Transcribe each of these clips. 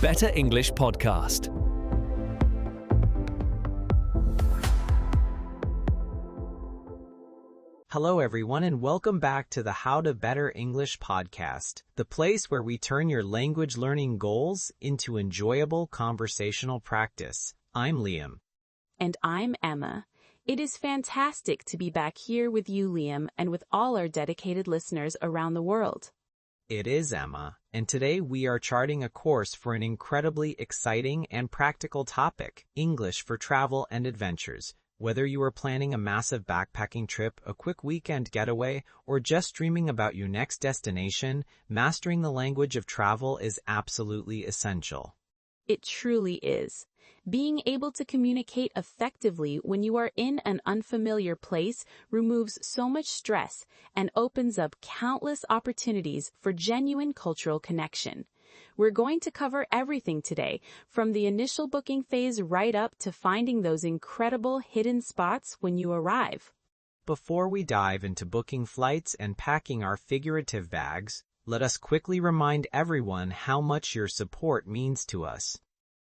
Better English podcast. Hello everyone and welcome back to the How to Better English podcast, the place where we turn your language learning goals into enjoyable conversational practice. I'm Liam. And I'm Emma. It is fantastic to be back here with you, Liam, and with all our dedicated listeners around the world. It is Emma, and today we are charting a course for an incredibly exciting and practical topic, English for travel and adventures. Whether you are planning a massive backpacking trip, a quick weekend getaway, or just dreaming about your next destination, mastering the language of travel is absolutely essential. It truly is. Being able to communicate effectively when you are in an unfamiliar place removes so much stress and opens up countless opportunities for genuine cultural connection. We're going to cover everything today, from the initial booking phase right up to finding those incredible hidden spots when you arrive. Before we dive into booking flights and packing our figurative bags, let us quickly remind everyone how much your support means to us.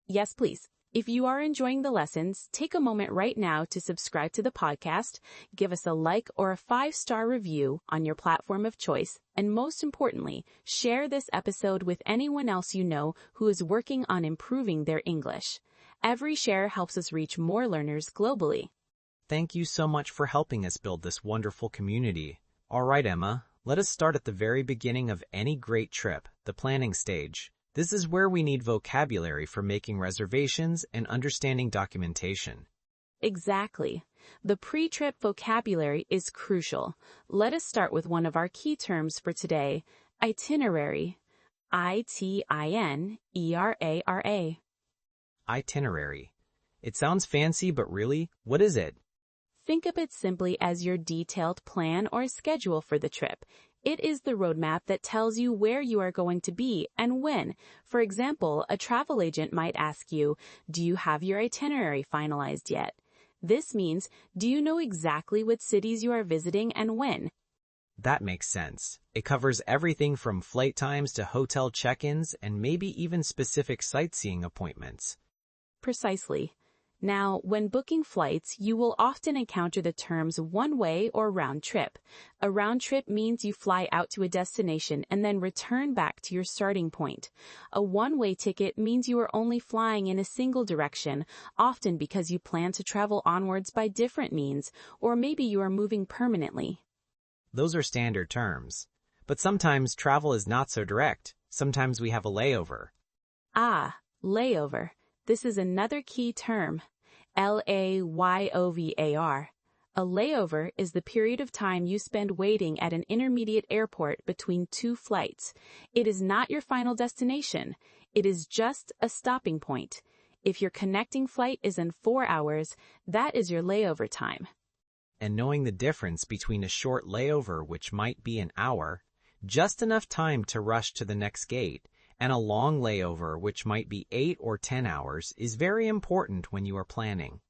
Yes, please. If you are enjoying the lessons, take a moment right now to subscribe to the podcast, give us a like or a 5-star review on your platform of choice, and most importantly, share this episode with anyone else you know who is working on improving their English. Every share helps us reach more learners globally. Thank you so much for helping us build this wonderful community. All right, Emma, let us start at the very beginning of any great trip, the planning stage. This is where we need vocabulary for making reservations and understanding documentation. Exactly. The pre-trip vocabulary is crucial. Let us start with one of our key terms for today, itinerary. I-T-I-N-E-R-A-R-A. Itinerary. It sounds fancy, but really, what is it? Think of it simply as your detailed plan or schedule for the trip. It is the roadmap that tells you where you are going to be and when. For example, a travel agent might ask you, do you have your itinerary finalized yet? This means, do you know exactly what cities you are visiting and when? That makes sense. It covers everything from flight times to hotel check-ins and maybe even specific sightseeing appointments. Precisely. Now, when booking flights, you will often encounter the terms one-way or round trip. A round trip means you fly out to a destination and then return back to your starting point. A one-way ticket means you are only flying in a single direction, often because you plan to travel onwards by different means, or maybe you are moving permanently. Those are standard terms. But sometimes travel is not so direct. Sometimes we have a layover. Ah, layover. This is another key term, L-A-Y-O-V-A-R. A layover is the period of time you spend waiting at an intermediate airport between two flights. It is not your final destination. It is just a stopping point. If your connecting flight is in 4 hours, that is your layover time. And knowing the difference between a short layover, which might be an hour, just enough time to rush to the next gate, and a long layover, which might be 8 or 10 hours, is very important when you are planning.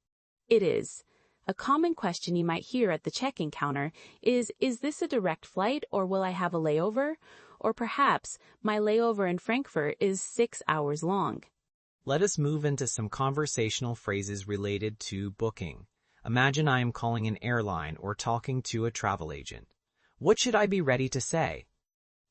It is. A common question you might hear at the check-in counter is this a direct flight or will I have a layover? Or perhaps, my layover in Frankfurt is 6 hours long. Let us move into some conversational phrases related to booking. Imagine I am calling an airline or talking to a travel agent. What should I be ready to say?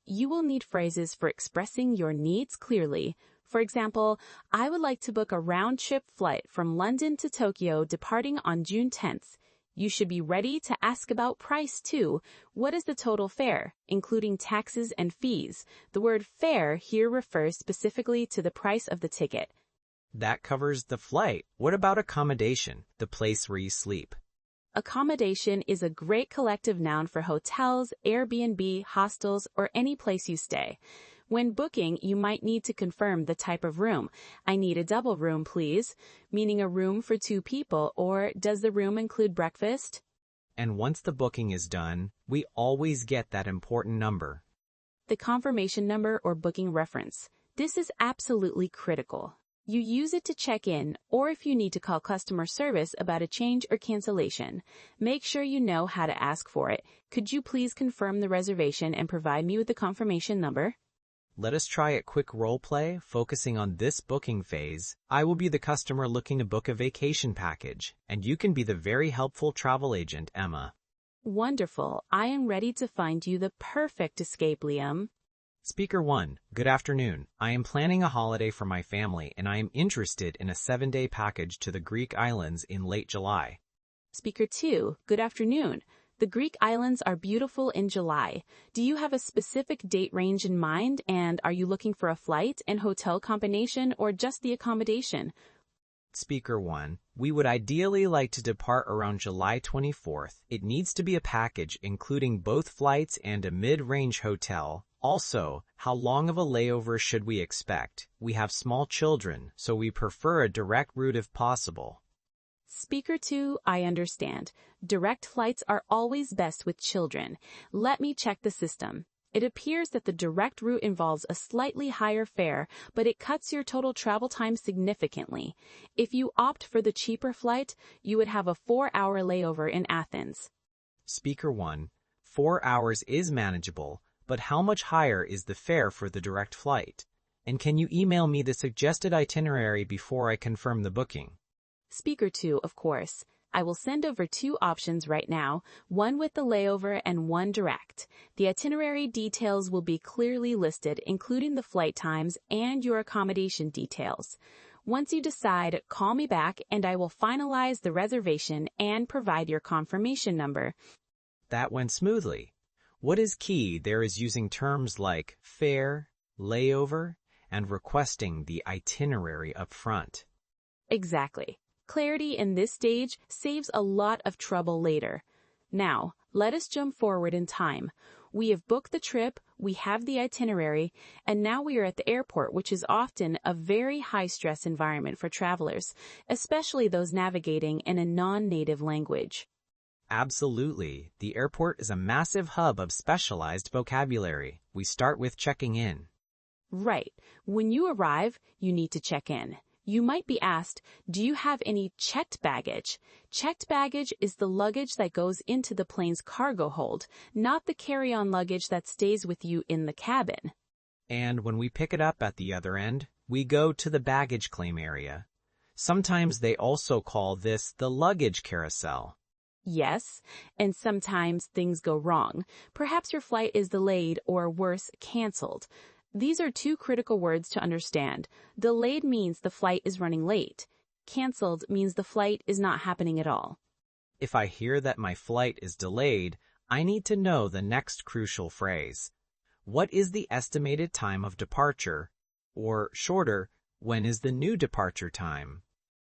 You will need phrases for expressing your needs clearly. For example, I would like to book a round-trip flight from London to Tokyo departing on June 10th. You should be ready to ask about price too. What is the total fare, including taxes and fees? The word fare here refers specifically to the price of the ticket. That covers the flight. What about accommodation, the place where you sleep? Accommodation is a great collective noun for hotels, Airbnb, hostels, or any place you stay. When booking, you might need to confirm the type of room. I need a double room, please, meaning a room for 2 people, or does the room include breakfast? And once the booking is done, we always get that important number. The confirmation number or booking reference. This is absolutely critical. You use it to check in, or if you need to call customer service about a change or cancellation. Make sure you know how to ask for it. Could you please confirm the reservation and provide me with the confirmation number? Let us try a quick role play focusing on this booking phase. I will be the customer looking to book a vacation package, and you can be the very helpful travel agent, Emma. Wonderful. I am ready to find you the perfect escape, Liam. Speaker 1, good afternoon. I am planning a holiday for my family and I am interested in a 7-day package to the Greek islands in late July. Speaker 2, good afternoon. The Greek islands are beautiful in July. Do you have a specific date range in mind, and are you looking for a flight and hotel combination or just the accommodation? Speaker 1, we would ideally like to depart around July 24th. It needs to be a package including both flights and a mid-range hotel. Also, how long of a layover should we expect? We have small children, so we prefer a direct route if possible. Speaker 2, I understand. Direct flights are always best with children. Let me check the system. It appears that the direct route involves a slightly higher fare, but it cuts your total travel time significantly. If you opt for the cheaper flight, you would have a 4-hour layover in Athens. Speaker 1, 4 hours is manageable, but how much higher is the fare for the direct flight? And can you email me the suggested itinerary before I confirm the booking? Speaker 2, of course. I will send over 2 options right now, one with the layover and one direct. The itinerary details will be clearly listed, including the flight times and your accommodation details. Once you decide, call me back and I will finalize the reservation and provide your confirmation number. That went smoothly. What is key there is using terms like fare, layover, and requesting the itinerary up front. Exactly. Clarity in this stage saves a lot of trouble later. Now, let us jump forward in time. We have booked the trip, we have the itinerary, and now we are at the airport, which is often a very high-stress environment for travelers, especially those navigating in a non-native language. Absolutely. The airport is a massive hub of specialized vocabulary. We start with checking in. Right. When you arrive, you need to check in. You might be asked, do you have any checked baggage? Checked baggage is the luggage that goes into the plane's cargo hold, not the carry-on luggage that stays with you in the cabin. And when we pick it up at the other end, we go to the baggage claim area. Sometimes they also call this the luggage carousel. Yes, and sometimes things go wrong. Perhaps your flight is delayed or worse, canceled. These are 2 critical words to understand. Delayed means the flight is running late. Canceled means the flight is not happening at all. If I hear that my flight is delayed, I need to know the next crucial phrase. What is the estimated time of departure? Or, shorter, when is the new departure time?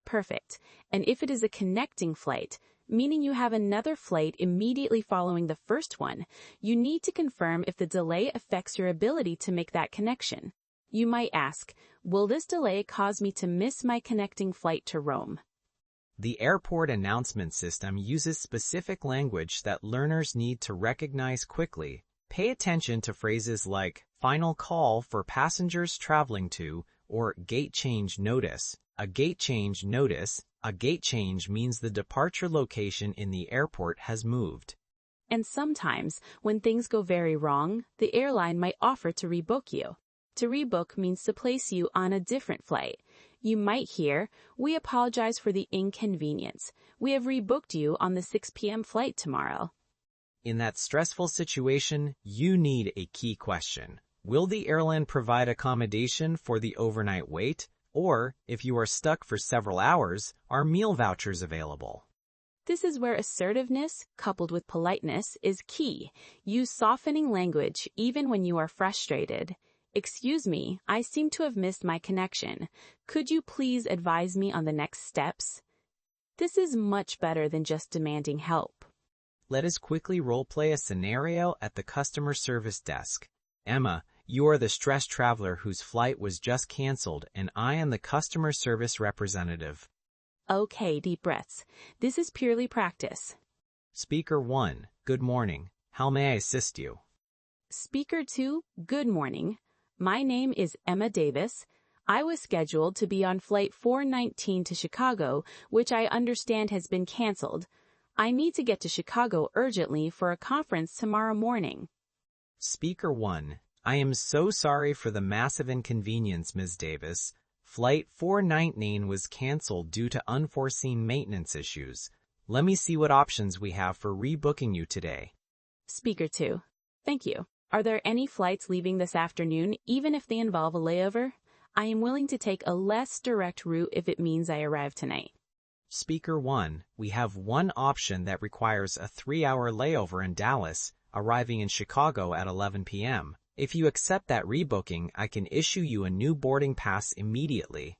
Perfect. And if it is a connecting flight, meaning you have another flight immediately following the first one, you need to confirm if the delay affects your ability to make that connection. You might ask, will this delay cause me to miss my connecting flight to Rome? The airport announcement system uses specific language that learners need to recognize quickly. Pay attention to phrases like final call for passengers traveling to or gate change notice. A gate change notice. A gate change means the departure location in the airport has moved. And sometimes, when things go very wrong, the airline might offer to rebook you. To rebook means to place you on a different flight. You might hear, we apologize for the inconvenience. We have rebooked you on the 6 p.m. flight tomorrow. In that stressful situation, you need a key question. Will the airline provide accommodation for the overnight wait? Or, if you are stuck for several hours, are meal vouchers available? This is where assertiveness, coupled with politeness, is key. Use softening language even when you are frustrated. Excuse me, I seem to have missed my connection. Could you please advise me on the next steps? This is much better than just demanding help. Let us quickly role-play a scenario at the customer service desk. Emma, you are the stressed traveler whose flight was just canceled, and I am the customer service representative. Okay, deep breaths. This is purely practice. Speaker 1, good morning. How may I assist you? Speaker 2, good morning. My name is Emma Davis. I was scheduled to be on Flight 419 to Chicago, which I understand has been canceled. I need to get to Chicago urgently for a conference tomorrow morning. Speaker 1, I am so sorry for the massive inconvenience, Ms. Davis. Flight 419 was canceled due to unforeseen maintenance issues. Let me see what options we have for rebooking you today. Speaker 2. Thank you. Are there any flights leaving this afternoon, even if they involve a layover? I am willing to take a less direct route if it means I arrive tonight. Speaker 1, we have one option that requires a 3-hour layover in Dallas, arriving in Chicago at 11 p.m. If you accept that rebooking, I can issue you a new boarding pass immediately.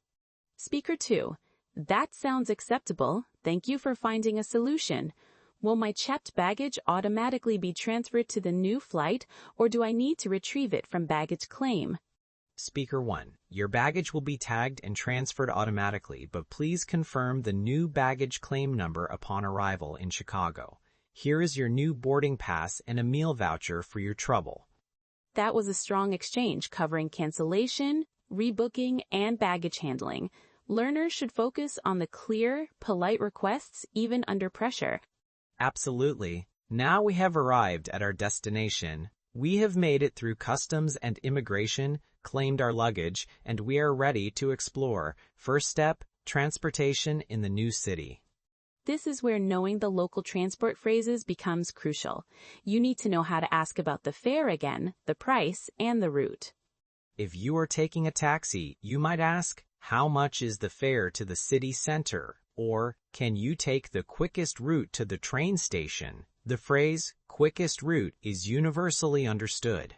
Speaker 2. That sounds acceptable. Thank you for finding a solution. Will my checked baggage automatically be transferred to the new flight, or do I need to retrieve it from baggage claim? Speaker 1, your baggage will be tagged and transferred automatically, but please confirm the new baggage claim number upon arrival in Chicago. Here is your new boarding pass and a meal voucher for your trouble. That was a strong exchange covering cancellation, rebooking, and baggage handling. Learners should focus on the clear, polite requests even under pressure. Absolutely. Now we have arrived at our destination. We have made it through customs and immigration, claimed our luggage, and we are ready to explore. First step, transportation in the new city. This is where knowing the local transport phrases becomes crucial. You need to know how to ask about the fare again, the price, and the route. If you are taking a taxi, you might ask, how much is the fare to the city center? Or, can you take the quickest route to the train station? The phrase, quickest route, is universally understood.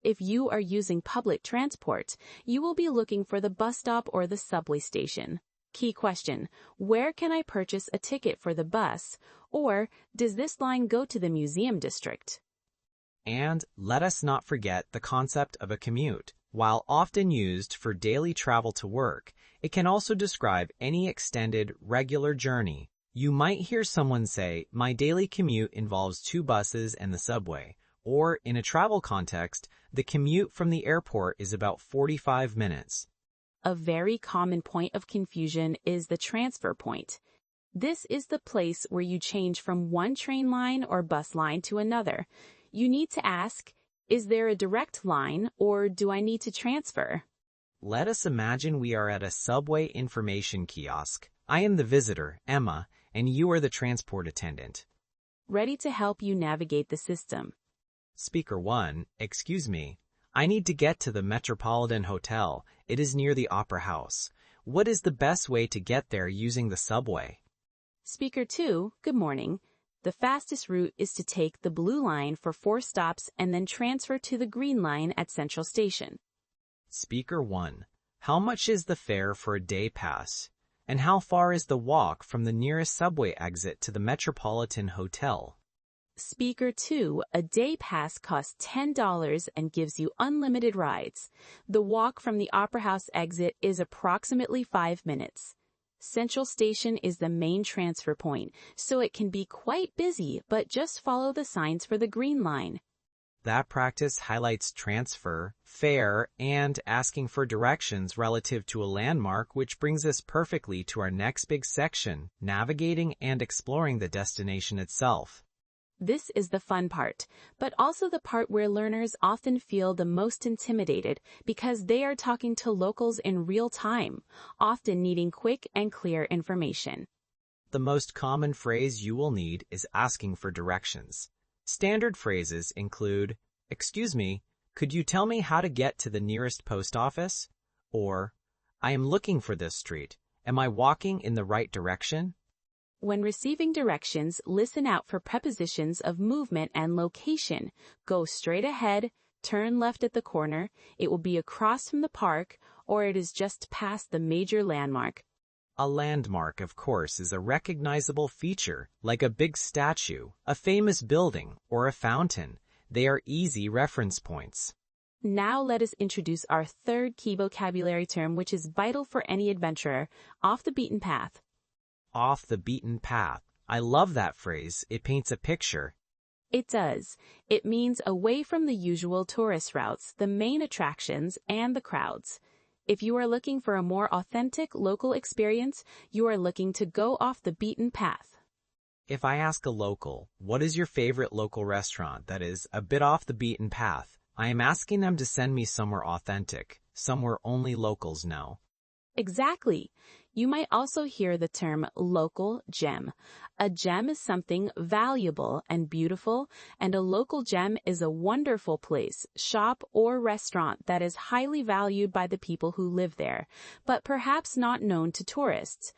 If you are using public transport, you will be looking for the bus stop or the subway station. Key question, where can I purchase a ticket for the bus? Or, does this line go to the museum district? And let us not forget the concept of a commute. While often used for daily travel to work, it can also describe any extended, regular journey. You might hear someone say, my daily commute involves 2 buses and the subway. Or, in a travel context, the commute from the airport is about 45 minutes. A very common point of confusion is the transfer point. This is the place where you change from one train line or bus line to another. You need to ask, is there a direct line, or do I need to transfer? Let us imagine we are at a subway information kiosk. I am the visitor, Emma, and you are the transport attendant. Ready to help you navigate the system. Speaker 1, excuse me. I need to get to the Metropolitan Hotel. It is near the Opera House. What is the best way to get there using the subway? Speaker 2, good morning. The fastest route is to take the blue line for 4 stops and then transfer to the green line at Central Station. Speaker 1, how much is the fare for a day pass? And how far is the walk from the nearest subway exit to the Metropolitan Hotel? Speaker 2, a day pass costs $10 and gives you unlimited rides. The walk from the Opera House exit is approximately 5 minutes. Central Station is the main transfer point, so it can be quite busy, but just follow the signs for the green line. That practice highlights transfer, fare, and asking for directions relative to a landmark, which brings us perfectly to our next big section, navigating and exploring the destination itself. This is the fun part, but also the part where learners often feel the most intimidated because they are talking to locals in real time, often needing quick and clear information. The most common phrase you will need is asking for directions. Standard phrases include, excuse me, could you tell me how to get to the nearest post office? Or, I am looking for this street. Am I walking in the right direction? When receiving directions, listen out for prepositions of movement and location. Go straight ahead, turn left at the corner, it will be across from the park, or it is just past the major landmark. A landmark, of course, is a recognizable feature, like a big statue, a famous building, or a fountain. They are easy reference points. Now let us introduce our third key vocabulary term, which is vital for any adventurer, off the beaten path. Off the beaten path. I love that phrase. It paints a picture. It does. It means away from the usual tourist routes, the main attractions, and the crowds. If you are looking for a more authentic local experience, you are looking to go off the beaten path. If I ask a local, what is your favorite local restaurant that is a bit off the beaten path? I am asking them to send me somewhere authentic, somewhere only locals know. Exactly. You might also hear the term local gem. A gem is something valuable and beautiful, and a local gem is a wonderful place, shop, or restaurant that is highly valued by the people who live there, but perhaps not known to tourists.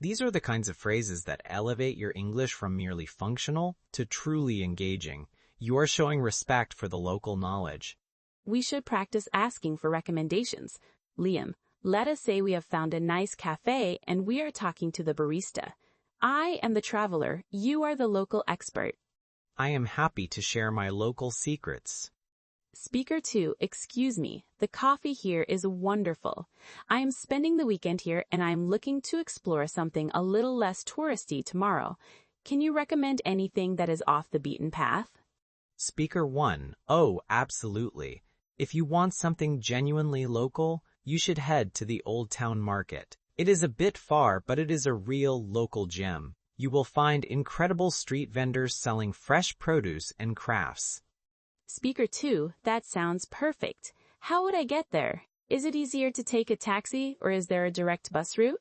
These are the kinds of phrases that elevate your English from merely functional to truly engaging. You are showing respect for the local knowledge. We should practice asking for recommendations. Liam, let us say we have found a nice cafe and we are talking to the barista. I am the traveler, you are the local expert. I am happy to share my local secrets. Speaker 2, excuse me, the coffee here is wonderful. I am spending the weekend here and I am looking to explore something a little less touristy tomorrow. Can you recommend anything that is off the beaten path? Speaker 1, oh, absolutely. If you want something genuinely local, you should head to the Old Town Market. It is a bit far, but it is a real local gem. You will find incredible street vendors selling fresh produce and crafts. Speaker 2, that sounds perfect. How would I get there? Is it easier to take a taxi or is there a direct bus route?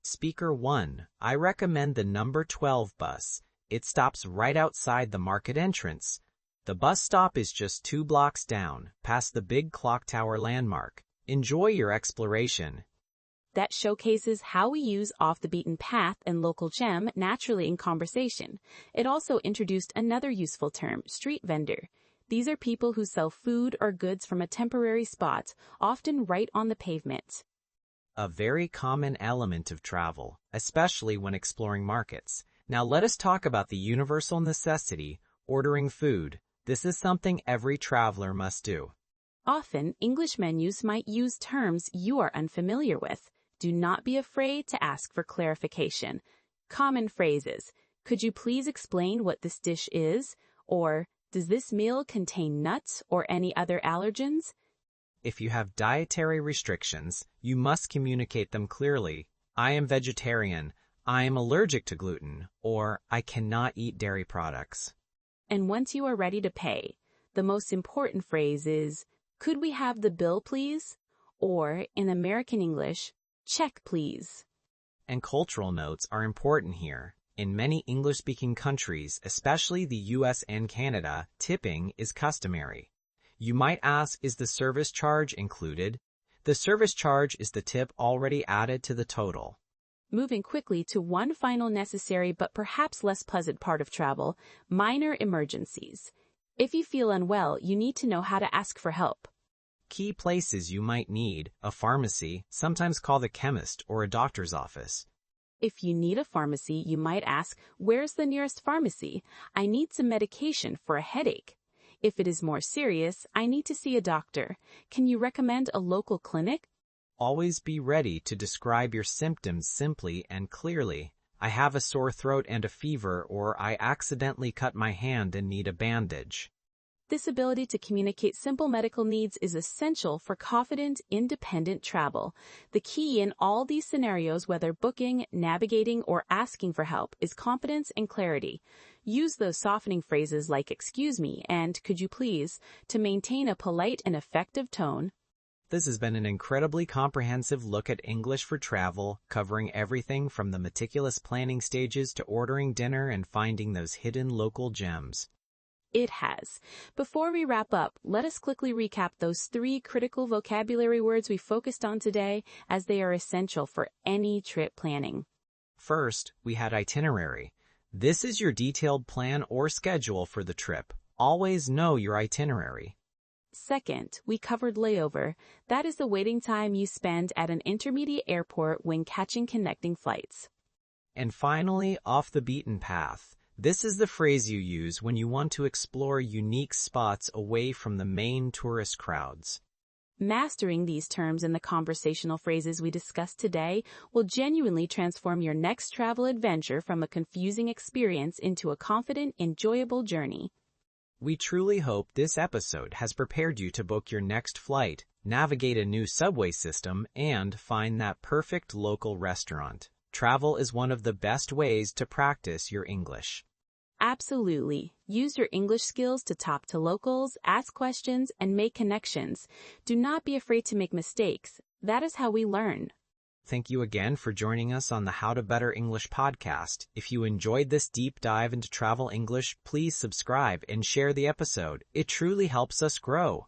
Speaker 1, I recommend the number 12 bus. It stops right outside the market entrance. The bus stop is just 2 blocks down, past the big clock tower landmark. Enjoy your exploration. That showcases how we use off the beaten path and local gem naturally in conversation. It also introduced another useful term, street vendor. These are people who sell food or goods from a temporary spot, often right on the pavement. A very common element of travel, especially when exploring markets. Now let us talk about the universal necessity, ordering food. This is something every traveler must do. Often, English menus might use terms you are unfamiliar with. Do not be afraid to ask for clarification. Common phrases. Could you please explain what this dish is? Or, does this meal contain nuts or any other allergens? If you have dietary restrictions, you must communicate them clearly. I am vegetarian, I am allergic to gluten, or I cannot eat dairy products. And once you are ready to pay, the most important phrase is, could we have the bill please? Or, in American English, check please. And cultural notes are important here. In many English-speaking countries, especially the US and Canada, tipping is customary. You might ask, is the service charge included? The service charge is the tip already added to the total. Moving quickly to one final necessary but perhaps less pleasant part of travel, minor emergencies. If you feel unwell, you need to know how to ask for help. Key places you might need: a pharmacy, sometimes called a chemist, or a doctor's office. If you need a pharmacy, you might ask, where's the nearest pharmacy? I need some medication for a headache. If it is more serious, I need to see a doctor. Can you recommend a local clinic? Always be ready to describe your symptoms simply and clearly. I have a sore throat and a fever, or I accidentally cut my hand and need a bandage. This ability to communicate simple medical needs is essential for confident, independent travel. The key in all these scenarios, whether booking, navigating, or asking for help, is confidence and clarity. Use those softening phrases like excuse me and could you please to maintain a polite and effective tone. This has been an incredibly comprehensive look at English for travel, covering everything from the meticulous planning stages to ordering dinner and finding those hidden local gems. It has. Before we wrap up, let us quickly recap those 3 critical vocabulary words we focused on today, as they are essential for any trip planning. First, we had itinerary. This is your detailed plan or schedule for the trip. Always know your itinerary. Second, we covered layover. That is the waiting time you spend at an intermediate airport when catching connecting flights. And finally, off the beaten path. This is the phrase you use when you want to explore unique spots away from the main tourist crowds. Mastering these terms and the conversational phrases we discussed today will genuinely transform your next travel adventure from a confusing experience into a confident, enjoyable journey. We truly hope this episode has prepared you to book your next flight, navigate a new subway system, and find that perfect local restaurant. Travel is one of the best ways to practice your English. Absolutely. Use your English skills to talk to locals, ask questions, and make connections. Do not be afraid to make mistakes. That is how we learn. Thank you again for joining us on the How to Better English podcast. If you enjoyed this deep dive into travel English, please subscribe and share the episode. It truly helps us grow.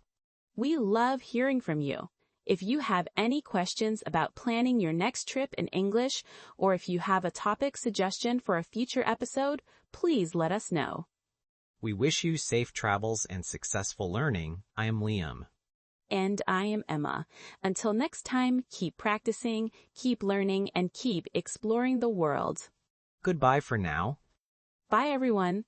We love hearing from you. If you have any questions about planning your next trip in English, or if you have a topic suggestion for a future episode, please let us know. We wish you safe travels and successful learning. I am Liam. And I am Emma. Until next time, keep practicing, keep learning, and keep exploring the world. Goodbye for now. Bye, everyone.